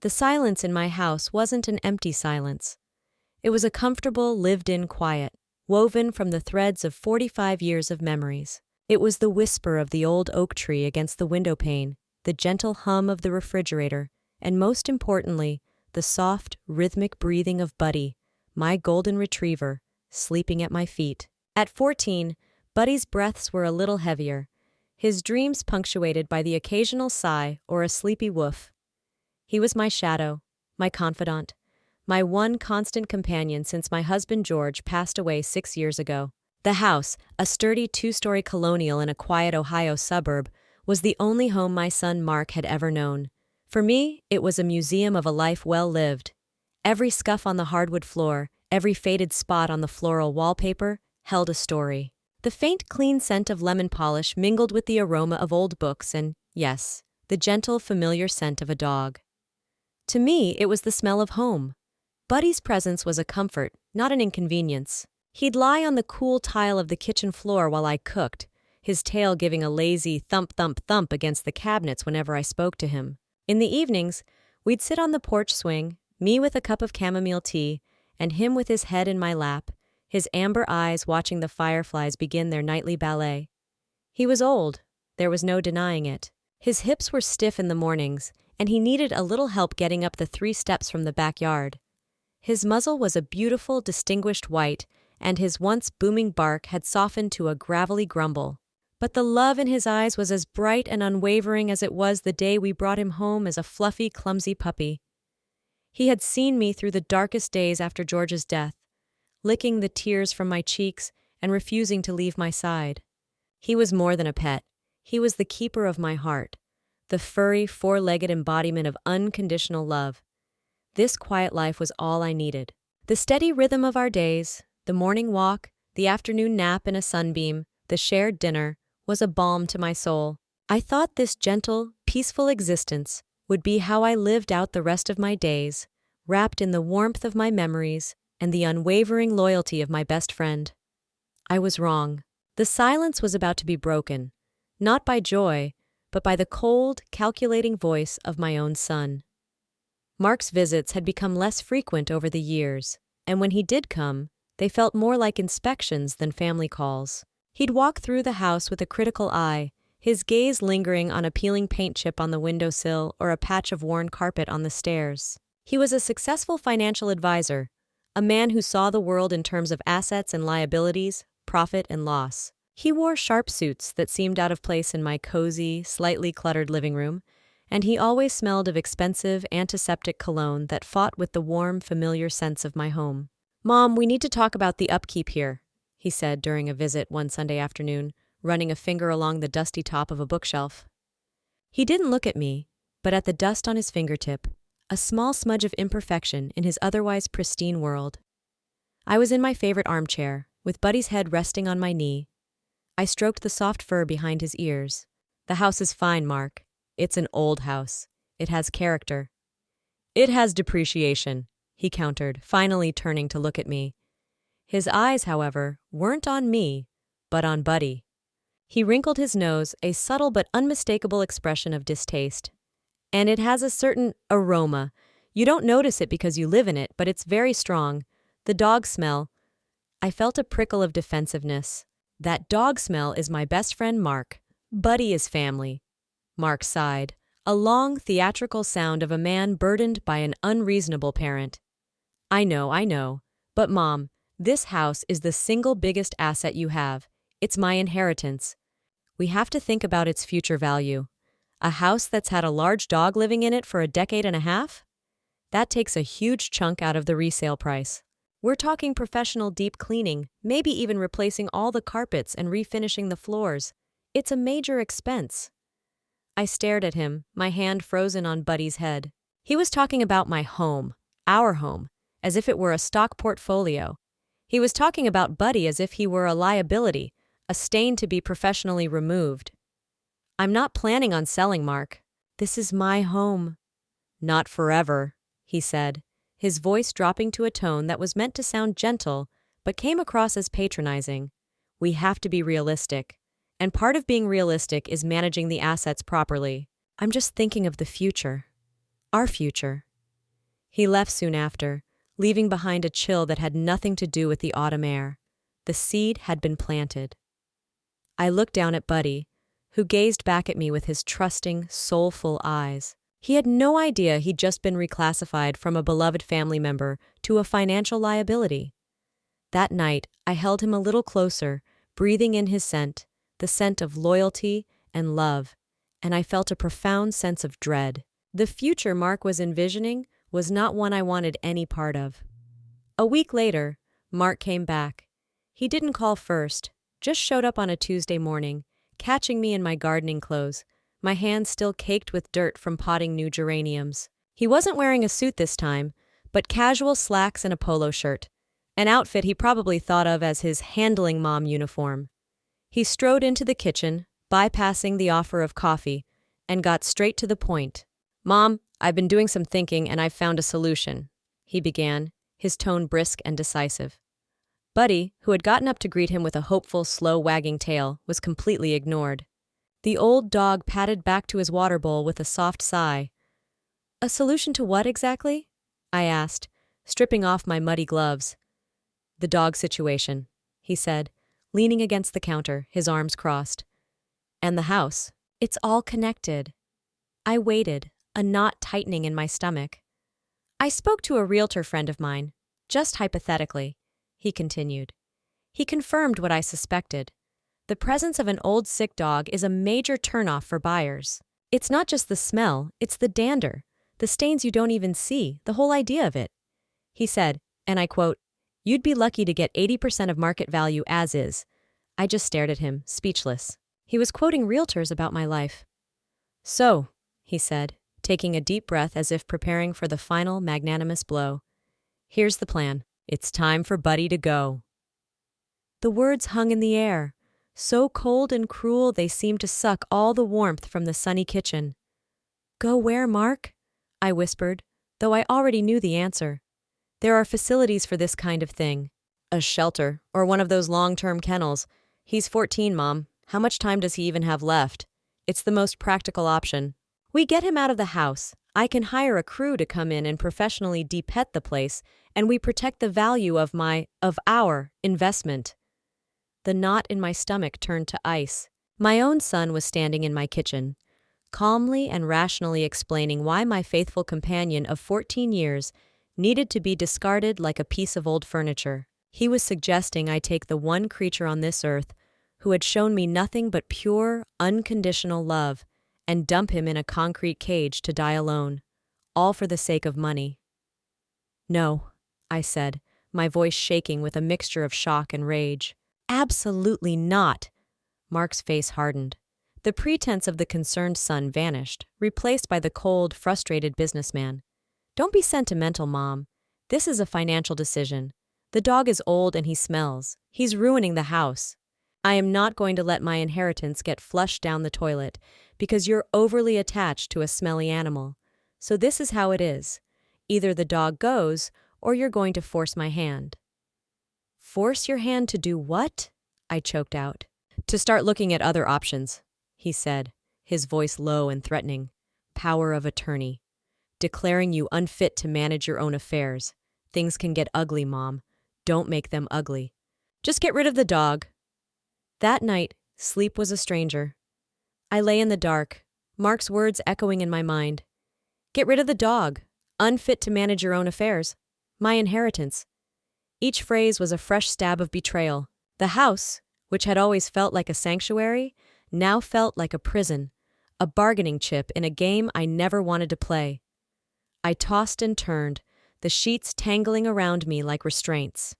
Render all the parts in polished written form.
The silence in my house wasn't an empty silence. It was a comfortable, lived-in quiet, woven from the threads of 45 years of memories. It was the whisper of the old oak tree against the windowpane, the gentle hum of the refrigerator, and most importantly, the soft, rhythmic breathing of Buddy, my golden retriever, sleeping at my feet. At 14, Buddy's breaths were a little heavier, his dreams punctuated by the occasional sigh or a sleepy woof. He was my shadow, my confidant, my one constant companion since my husband George passed away 6 years ago. The house, a sturdy 2-story colonial in a quiet Ohio suburb, was the only home my son Mark had ever known. For me, it was a museum of a life well lived. Every scuff on the hardwood floor, every faded spot on the floral wallpaper, held a story. The faint, clean scent of lemon polish mingled with the aroma of old books and, yes, the gentle, familiar scent of a dog. To me, it was the smell of home. Buddy's presence was a comfort, not an inconvenience. He'd lie on the cool tile of the kitchen floor while I cooked, his tail giving a lazy thump-thump-thump against the cabinets whenever I spoke to him. In the evenings, we'd sit on the porch swing, me with a cup of chamomile tea, and him with his head in my lap, his amber eyes watching the fireflies begin their nightly ballet. He was old, there was no denying it. His hips were stiff in the mornings, and he needed a little help getting up the 3 steps from the backyard. His muzzle was a beautiful, distinguished white, and his once booming bark had softened to a gravelly grumble. But the love in his eyes was as bright and unwavering as it was the day we brought him home as a fluffy, clumsy puppy. He had seen me through the darkest days after George's death, licking the tears from my cheeks and refusing to leave my side. He was more than a pet. He was the keeper of my heart, the furry, 4-legged embodiment of unconditional love. This quiet life was all I needed. The steady rhythm of our days, the morning walk, the afternoon nap in a sunbeam, the shared dinner, was a balm to my soul. I thought this gentle, peaceful existence would be how I lived out the rest of my days, wrapped in the warmth of my memories and the unwavering loyalty of my best friend. I was wrong. The silence was about to be broken, not by joy, but by the cold, calculating voice of my own son. Mark's visits had become less frequent over the years, and when he did come, they felt more like inspections than family calls. He'd walk through the house with a critical eye, his gaze lingering on a peeling paint chip on the windowsill or a patch of worn carpet on the stairs. He was a successful financial advisor, a man who saw the world in terms of assets and liabilities, profit and loss. He wore sharp suits that seemed out of place in my cozy, slightly cluttered living room, and he always smelled of expensive, antiseptic cologne that fought with the warm, familiar sense of my home. "Mom, we need to talk about the upkeep here," he said during a visit one Sunday afternoon, running a finger along the dusty top of a bookshelf. He didn't look at me, but at the dust on his fingertip, a small smudge of imperfection in his otherwise pristine world. I was in my favorite armchair, with Buddy's head resting on my knee. I stroked the soft fur behind his ears. "The house is fine, Mark. It's an old house. It has character." "It has depreciation," he countered, finally turning to look at me. His eyes, however, weren't on me, but on Buddy. He wrinkled his nose, a subtle but unmistakable expression of distaste. "And it has a certain aroma. You don't notice it because you live in it, but it's very strong. The dog smell." I felt a prickle of defensiveness. "That dog smell is my best friend Mark. Buddy is family." Mark sighed, a long, theatrical sound of a man burdened by an unreasonable parent. I know. But Mom, this house is the single biggest asset you have. It's my inheritance. We have to think about its future value. A house that's had a large dog living in it for a decade and a half? That takes a huge chunk out of the resale price. We're talking professional deep cleaning, maybe even replacing all the carpets and refinishing the floors. It's a major expense. I stared at him, my hand frozen on Buddy's head. He was talking about my home, our home, as if it were a stock portfolio. He was talking about Buddy as if he were a liability, a stain to be professionally removed. "I'm not planning on selling, Mark. This is my home." "Not forever," he said, his voice dropping to a tone that was meant to sound gentle, but came across as patronizing. "We have to be realistic. And part of being realistic is managing the assets properly. I'm just thinking of the future. Our future. He left soon after, leaving behind a chill that had nothing to do with the autumn air. The seed had been planted. I looked down at Buddy, who gazed back at me with his trusting, soulful eyes. He had no idea he'd just been reclassified from a beloved family member to a financial liability. That night, I held him a little closer, breathing in his scent, the scent of loyalty and love, and I felt a profound sense of dread. The future Mark was envisioning was not one I wanted any part of. A week later, Mark came back. He didn't call first, just showed up on a Tuesday morning, catching me in my gardening clothes, my hands still caked with dirt from potting new geraniums. He wasn't wearing a suit this time, but casual slacks and a polo shirt, an outfit he probably thought of as his handling mom uniform. He strode into the kitchen, bypassing the offer of coffee, and got straight to the point. "Mom, I've been doing some thinking and I've found a solution," he began, his tone brisk and decisive. Buddy, who had gotten up to greet him with a hopeful, slow wagging tail, was completely ignored. The old dog patted back to his water bowl with a soft sigh. "A solution to what exactly?" I asked, stripping off my muddy gloves. "The dog situation," he said, leaning against the counter, his arms crossed. "And the house. It's all connected." I waited, a knot tightening in my stomach. "I spoke to a realtor friend of mine, just hypothetically," he continued. He confirmed what I suspected. The presence of an old sick dog is a major turnoff for buyers. It's not just the smell, it's the dander, the stains you don't even see, the whole idea of it. He said, and I quote, "You'd be lucky to get 80% of market value as is." I just stared at him, speechless. He was quoting realtors about my life. "So," he said, taking a deep breath as if preparing for the final magnanimous blow, "here's the plan. It's time for Buddy to go." The words hung in the air, so cold and cruel they seemed to suck all the warmth from the sunny kitchen. "Go where, Mark?" I whispered, though I already knew the answer. "There are facilities for this kind of thing. A shelter, or one of those long-term kennels. He's 14, Mom. How much time does he even have left? It's the most practical option. We get him out of the house. I can hire a crew to come in and professionally de-pet the place, and we protect the value of our investment." The knot in my stomach turned to ice. My own son was standing in my kitchen, calmly and rationally explaining why my faithful companion of 14 years needed to be discarded like a piece of old furniture. He was suggesting I take the one creature on this earth who had shown me nothing but pure, unconditional love and dump him in a concrete cage to die alone, all for the sake of money. "No," I said, my voice shaking with a mixture of shock and rage. "Absolutely not." Mark's face hardened. The pretense of the concerned son vanished, replaced by the cold, frustrated businessman. "Don't be sentimental, Mom. This is a financial decision. The dog is old and he smells. He's ruining the house. I am not going to let my inheritance get flushed down the toilet because you're overly attached to a smelly animal. So this is how it is. Either the dog goes or you're going to force my hand." "Force your hand to do what?" I choked out. "To start looking at other options," he said, his voice low and threatening. "Power of attorney. Declaring you unfit to manage your own affairs. Things can get ugly, Mom. Don't make them ugly. Just get rid of the dog." That night, sleep was a stranger. I lay in the dark, Mark's words echoing in my mind. Get rid of the dog. Unfit to manage your own affairs. My inheritance. Each phrase was a fresh stab of betrayal. The house, which had always felt like a sanctuary, now felt like a prison, a bargaining chip in a game I never wanted to play. I tossed and turned, the sheets tangling around me like restraints.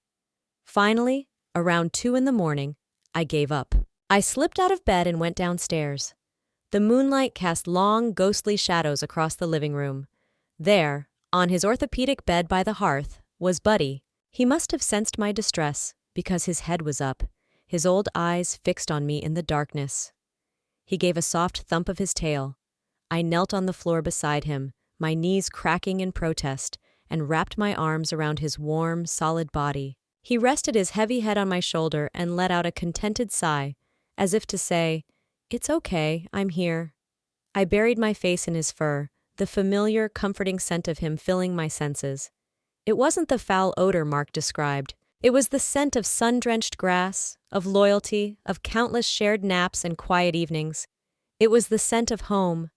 Finally, around 2 a.m, I gave up. I slipped out of bed and went downstairs. The moonlight cast long, ghostly shadows across the living room. There, on his orthopedic bed by the hearth, was Buddy. He must have sensed my distress, because his head was up, his old eyes fixed on me in the darkness. He gave a soft thump of his tail. I knelt on the floor beside him, my knees cracking in protest, and wrapped my arms around his warm, solid body. He rested his heavy head on my shoulder and let out a contented sigh, as if to say, "It's okay, I'm here." I buried my face in his fur, the familiar, comforting scent of him filling my senses. It wasn't the foul odor Mark described. It was the scent of sun-drenched grass, of loyalty, of countless shared naps and quiet evenings. It was the scent of home.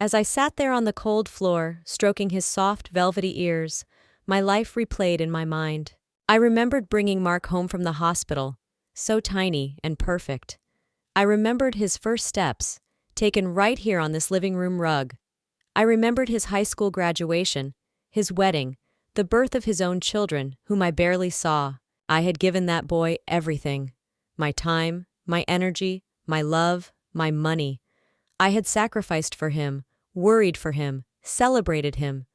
As I sat there on the cold floor, stroking his soft, velvety ears, my life replayed in my mind. I remembered bringing Mark home from the hospital, so tiny and perfect. I remembered his first steps, taken right here on this living room rug. I remembered his high school graduation, his wedding, the birth of his own children, whom I barely saw. I had given that boy everything. My time, my energy, my love, my money. I had sacrificed for him, worried for him, celebrated him.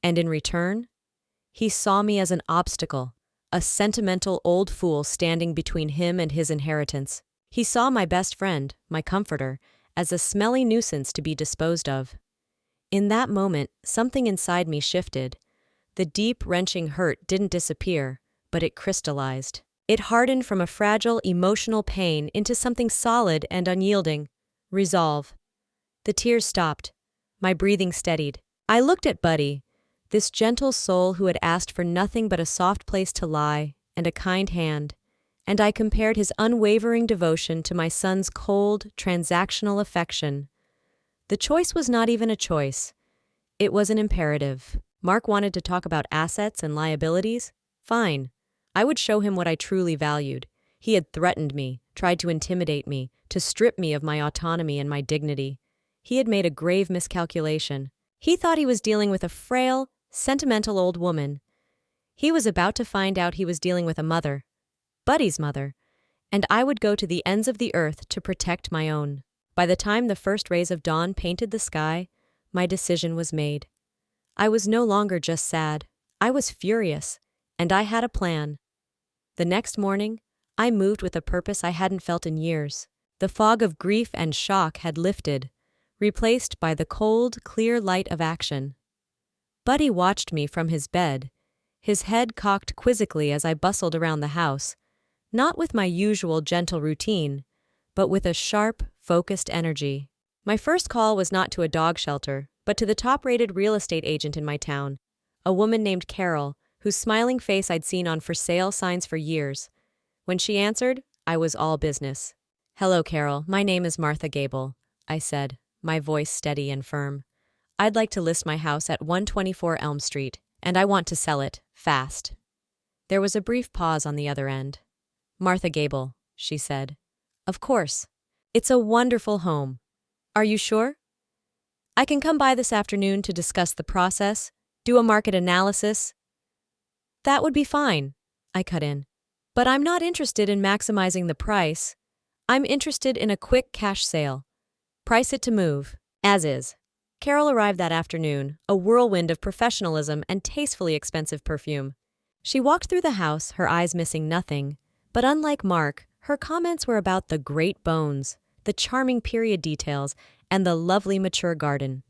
And in return, he saw me as an obstacle, a sentimental old fool standing between him and his inheritance. He saw my best friend, my comforter, as a smelly nuisance to be disposed of. In that moment, something inside me shifted. The deep, wrenching hurt didn't disappear, but it crystallized. It hardened from a fragile, emotional pain into something solid and unyielding. Resolve. The tears stopped. My breathing steadied. I looked at Buddy, this gentle soul who had asked for nothing but a soft place to lie and a kind hand, and I compared his unwavering devotion to my son's cold, transactional affection. The choice was not even a choice. It was an imperative. Mark wanted to talk about assets and liabilities? Fine. I would show him what I truly valued. He had threatened me, tried to intimidate me, to strip me of my autonomy and my dignity. He had made a grave miscalculation. He thought he was dealing with a frail, sentimental old woman. He was about to find out he was dealing with a mother, Buddy's mother, and I would go to the ends of the earth to protect my own. By the time the first rays of dawn painted the sky, my decision was made. I was no longer just sad. I was furious, and I had a plan. The next morning, I moved with a purpose I hadn't felt in years. The fog of grief and shock had lifted, replaced by the cold, clear light of action. Buddy watched me from his bed, his head cocked quizzically as I bustled around the house, not with my usual gentle routine, but with a sharp, focused energy. My first call was not to a dog shelter, but to the top-rated real estate agent in my town, a woman named Carol, whose smiling face I'd seen on for sale signs for years. When she answered, I was all business. "Hello, Carol. My name is Martha Gable," I said, my voice steady and firm. "I'd like to list my house at 124 Elm Street, and I want to sell it, fast." There was a brief pause on the other end. "Martha Gable," she said. "Of course. It's a wonderful home. Are you sure? I can come by this afternoon to discuss the process, do a market analysis." "That would be fine," I cut in. "But I'm not interested in maximizing the price. I'm interested in a quick cash sale. Price it to move, as is." Carol arrived that afternoon, a whirlwind of professionalism and tastefully expensive perfume. She walked through the house, her eyes missing nothing, but unlike Mark, her comments were about the great bones, the charming period details, and the lovely mature garden.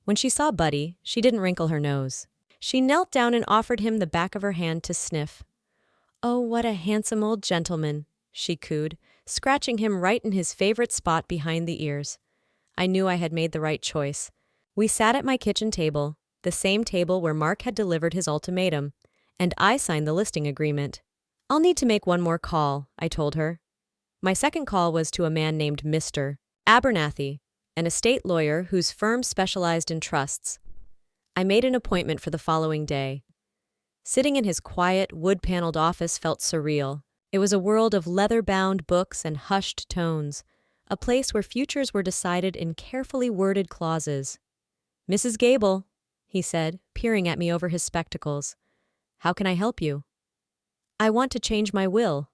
When she saw Buddy, she didn't wrinkle her nose. She knelt down and offered him the back of her hand to sniff. "Oh, what a handsome old gentleman," she cooed, scratching him right in his favorite spot behind the ears. I knew I had made the right choice. We sat at my kitchen table, the same table where Mark had delivered his ultimatum, and I signed the listing agreement. "I'll need to make one more call," I told her. My second call was to a man named Mr. Abernathy, an estate lawyer whose firm specialized in trusts. I made an appointment for the following day. Sitting in his quiet, wood-paneled office felt surreal. It was a world of leather-bound books and hushed tones, a place where futures were decided in carefully worded clauses. "Mrs. Gable," he said, peering at me over his spectacles. "How can I help you?" "I want to change my will,"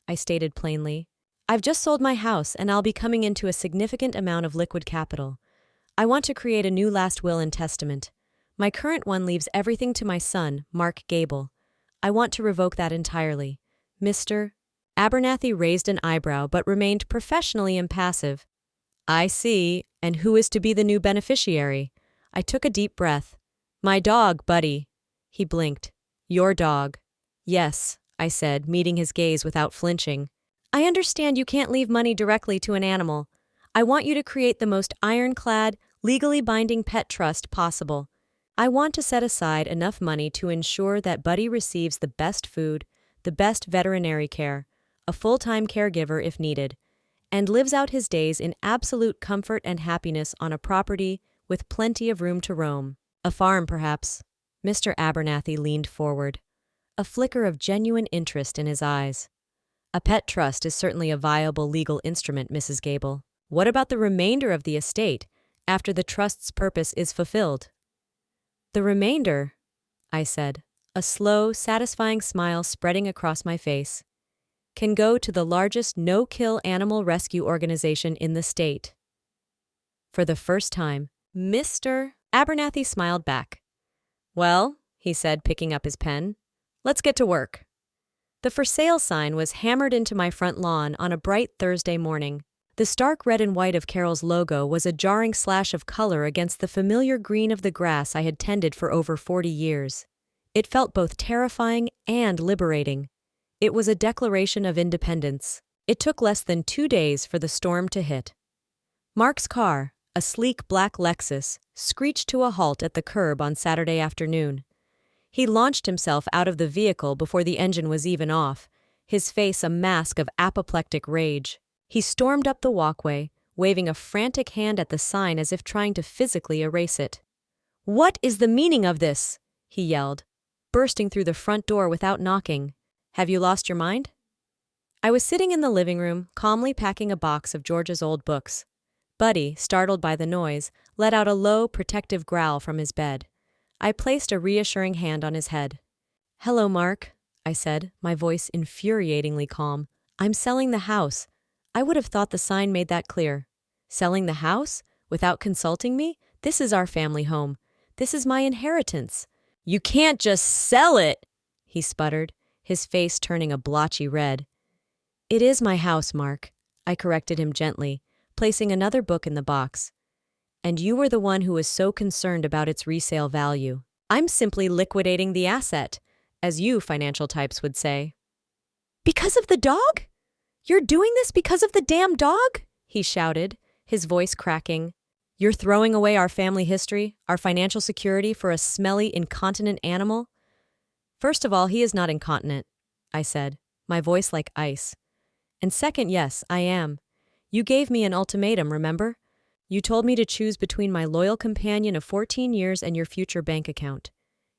I stated plainly. "I've just sold my house and I'll be coming into a significant amount of liquid capital. I want to create a new last will and testament. My current one leaves everything to my son, Mark Gable. I want to revoke that entirely. Mr. Abernathy raised an eyebrow but remained professionally impassive. "I see. And who is to be the new beneficiary?" I took a deep breath. "My dog, Buddy." He blinked. "Your dog." "Yes," I said, meeting his gaze without flinching. "I understand you can't leave money directly to an animal. I want you to create the most ironclad, Legally binding pet trust possible. I want to set aside enough money to ensure that Buddy receives the best food, the best veterinary care, a full-time caregiver if needed, and lives out his days in absolute comfort and happiness on a property with plenty of room to roam. A farm, perhaps. Mr. Abernathy leaned forward, a flicker of genuine interest in his eyes. A pet trust is certainly a viable legal instrument, Mrs. Gable. What about the remainder of the estate after the trust's purpose is fulfilled? The remainder, I said, a slow, satisfying smile spreading across my face, can go to the largest no-kill animal rescue organization in the state. For the first time, Mr. Abernathy smiled back. Well, he said, picking up his pen, let's get to work. The for sale sign was hammered into my front lawn on a bright Thursday morning. The stark red and white of Carol's logo was a jarring slash of color against the familiar green of the grass I had tended for over 40 years. It felt both terrifying and liberating. It was a declaration of independence. It took less than 2 days for the storm to hit. Mark's car, a sleek black Lexus, screeched to a halt at the curb on Saturday afternoon. He launched himself out of the vehicle before the engine was even off, his face a mask of apoplectic rage. He stormed up the walkway, waving a frantic hand at the sign as if trying to physically erase it. "What is the meaning of this?" he yelled, bursting through the front door without knocking. "Have you lost your mind?" I was sitting in the living room, calmly packing a box of George's old books. Buddy, startled by the noise, let out a low, protective growl from his bed. I placed a reassuring hand on his head. "Hello, Mark," I said, my voice infuriatingly calm. "I'm selling the house. I would have thought the sign made that clear. Selling the house? Without consulting me? This is our family home. This is my inheritance." "You can't just sell it," he sputtered, his face turning a blotchy red. "It is my house, Mark," I corrected him gently, placing another book in the box. "And you were the one who was so concerned about its resale value. I'm simply liquidating the asset, as you financial types would say." "Because of the dog? You're doing this because of the damn dog?" he shouted, his voice cracking. "You're throwing away our family history, our financial security for a smelly, incontinent animal?" "First of all, he is not incontinent," I said, my voice like ice. "And second, yes, I am. You gave me an ultimatum, remember? You told me to choose between my loyal companion of 14 years and your future bank account.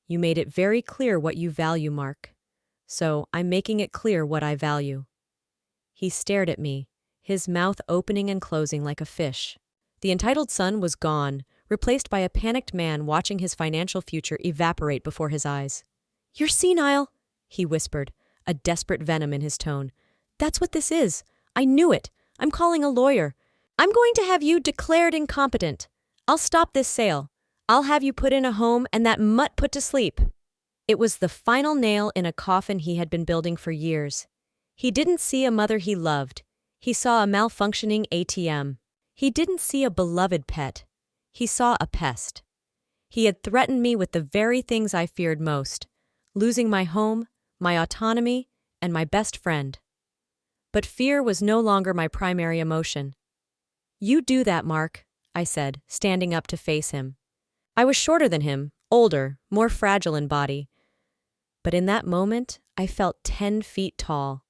You made it very clear what you value, Mark. So I'm making it clear what I value." He stared at me, his mouth opening and closing like a fish. The entitled son was gone, replaced by a panicked man watching his financial future evaporate before his eyes. "You're senile," he whispered, a desperate venom in his tone. "That's what this is. I knew it. I'm calling a lawyer. I'm going to have you declared incompetent. I'll stop this sale. I'll have you put in a home and that mutt put to sleep." It was the final nail in a coffin he had been building for years. He didn't see a mother he loved. He saw a malfunctioning ATM. He didn't see a beloved pet. He saw a pest. He had threatened me with the very things I feared most, losing my home, my autonomy, and my best friend. But fear was no longer my primary emotion. "You do that, Mark," I said, standing up to face him. I was shorter than him, older, more fragile in body. But in that moment, I felt 10 feet tall.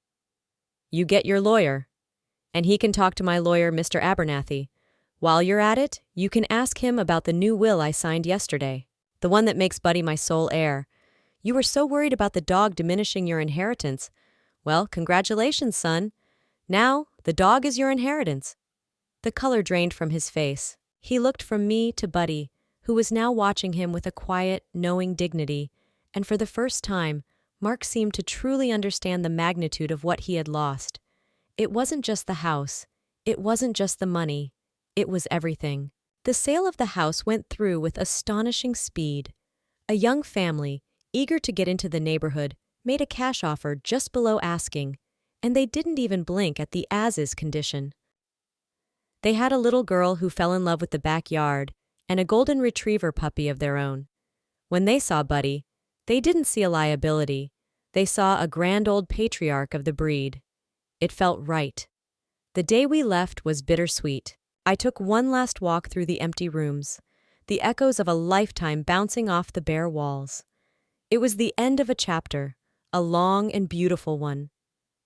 "You get your lawyer. And he can talk to my lawyer, Mr. Abernathy. While you're at it, you can ask him about the new will I signed yesterday, the one that makes Buddy my sole heir. You were so worried about the dog diminishing your inheritance. Well, congratulations, son. Now, the dog is your inheritance." The color drained from his face. He looked from me to Buddy, who was now watching him with a quiet, knowing dignity, and for the first time, Mark seemed to truly understand the magnitude of what he had lost. It wasn't just the house. It wasn't just the money. It was everything. The sale of the house went through with astonishing speed. A young family, eager to get into the neighborhood, made a cash offer just below asking, and they didn't even blink at the as-is condition. They had a little girl who fell in love with the backyard and a golden retriever puppy of their own. When they saw Buddy, they didn't see a liability. They saw a grand old patriarch of the breed. It felt right. The day we left was bittersweet. I took one last walk through the empty rooms, the echoes of a lifetime bouncing off the bare walls. It was the end of a chapter, a long and beautiful one.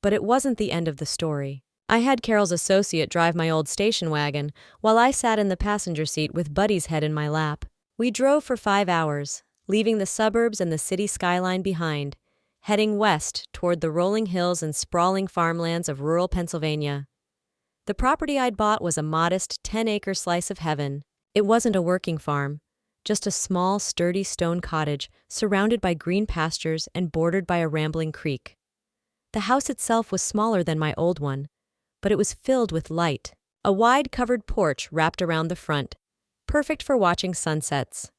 But it wasn't the end of the story. I had Carol's associate drive my old station wagon, while I sat in the passenger seat with Buddy's head in my lap. We drove for 5 hours, leaving the suburbs and the city skyline behind, heading west toward the rolling hills and sprawling farmlands of rural Pennsylvania. The property I'd bought was a modest 10-acre slice of heaven. It wasn't a working farm, just a small, sturdy stone cottage surrounded by green pastures and bordered by a rambling creek. The house itself was smaller than my old one, but it was filled with light. A wide covered porch wrapped around the front, perfect for watching sunsets.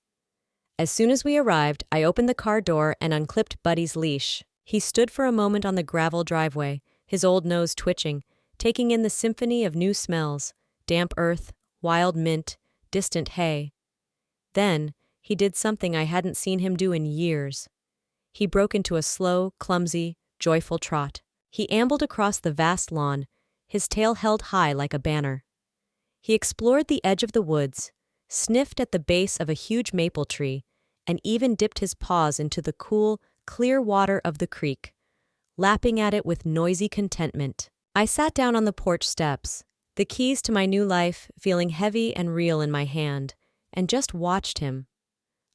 As soon as we arrived, I opened the car door and unclipped Buddy's leash. He stood for a moment on the gravel driveway, his old nose twitching, taking in the symphony of new smells, damp earth, wild mint, distant hay. Then, he did something I hadn't seen him do in years. He broke into a slow, clumsy, joyful trot. He ambled across the vast lawn, his tail held high like a banner. He explored the edge of the woods, sniffed at the base of a huge maple tree, and even dipped his paws into the cool, clear water of the creek, lapping at it with noisy contentment. I sat down on the porch steps, the keys to my new life feeling heavy and real in my hand, and just watched him.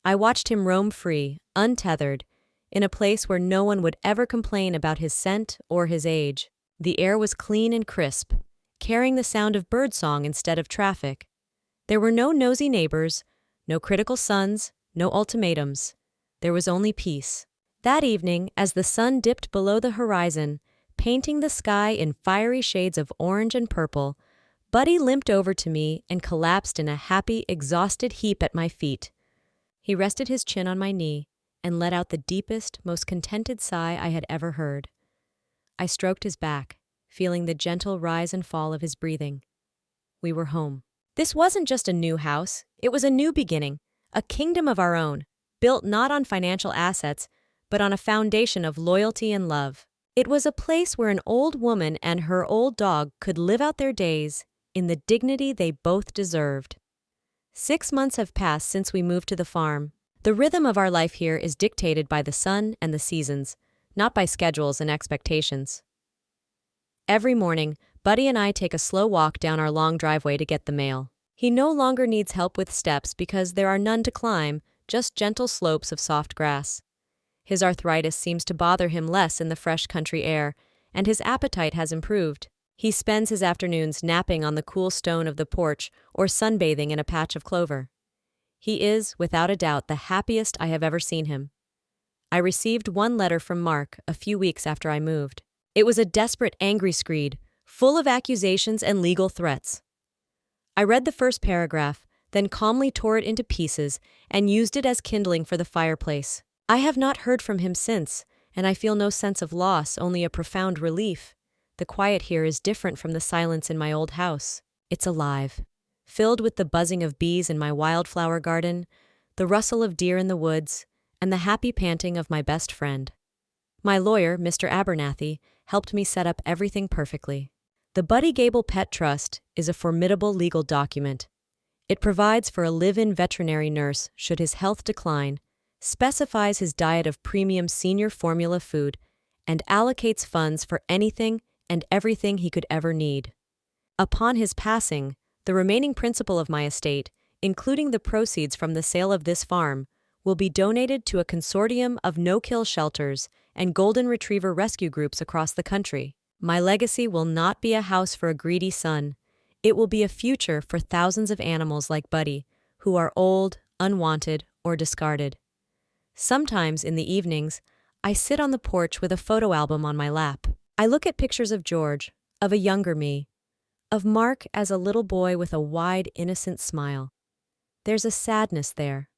I watched him roam free, untethered, in a place where no one would ever complain about his scent or his age. The air was clean and crisp, carrying the sound of birdsong instead of traffic. There were no nosy neighbors, no critical sons, no ultimatums. There was only peace. That evening, as the sun dipped below the horizon, painting the sky in fiery shades of orange and purple, Buddy limped over to me and collapsed in a happy, exhausted heap at my feet. He rested his chin on my knee and let out the deepest, most contented sigh I had ever heard. I stroked his back, feeling the gentle rise and fall of his breathing. We were home. This wasn't just a new house, it was a new beginning, a kingdom of our own, built not on financial assets, but on a foundation of loyalty and love. It was a place where an old woman and her old dog could live out their days in the dignity they both deserved. 6 months have passed since we moved to the farm. The rhythm of our life here is dictated by the sun and the seasons, not by schedules and expectations. Every morning, Buddy and I take a slow walk down our long driveway to get the mail. He no longer needs help with steps because there are none to climb, just gentle slopes of soft grass. His arthritis seems to bother him less in the fresh country air, and his appetite has improved. He spends his afternoons napping on the cool stone of the porch or sunbathing in a patch of clover. He is, without a doubt, the happiest I have ever seen him. I received one letter from Mark a few weeks after I moved. It was a desperate, angry screed, full of accusations and legal threats. I read the first paragraph, then calmly tore it into pieces and used it as kindling for the fireplace. I have not heard from him since, and I feel no sense of loss, only a profound relief. The quiet here is different from the silence in my old house. It's alive, filled with the buzzing of bees in my wildflower garden, the rustle of deer in the woods, and the happy panting of my best friend. My lawyer, Mr. Abernathy, helped me set up everything perfectly. The Buddy Gable Pet Trust is a formidable legal document. It provides for a live-in veterinary nurse should his health decline, specifies his diet of premium senior formula food, and allocates funds for anything and everything he could ever need. Upon his passing, the remaining principal of my estate, including the proceeds from the sale of this farm, will be donated to a consortium of no-kill shelters and golden retriever rescue groups across the country. My legacy will not be a house for a greedy son. It will be a future for thousands of animals like Buddy, who are old, unwanted, or discarded. Sometimes in the evenings, I sit on the porch with a photo album on my lap. I look at pictures of George, of a younger me, of Mark as a little boy with a wide, innocent smile. There's a sadness there,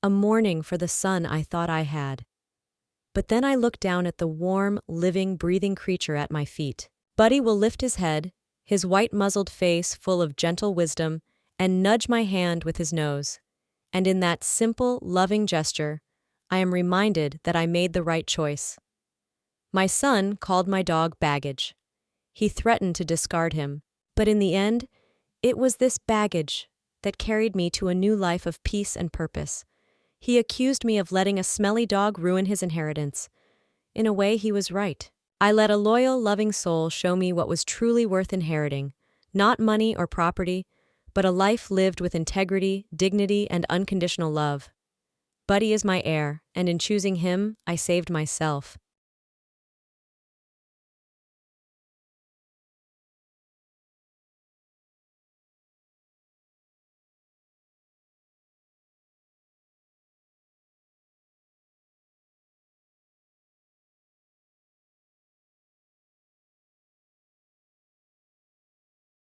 a mourning for the son I thought I had. But then I look down at the warm, living, breathing creature at my feet. Buddy will lift his head, his white-muzzled face full of gentle wisdom, and nudge my hand with his nose. And in that simple, loving gesture, I am reminded that I made the right choice. My son called my dog baggage. He threatened to discard him, but in the end, It was this baggage that carried me to a new life of peace and purpose. He accused me of letting a smelly dog ruin his inheritance. In a way, he was right. I let a loyal, loving soul show me what was truly worth inheriting, not money or property, but a life lived with integrity, dignity, and unconditional love. Buddy is my heir, and in choosing him, I saved myself.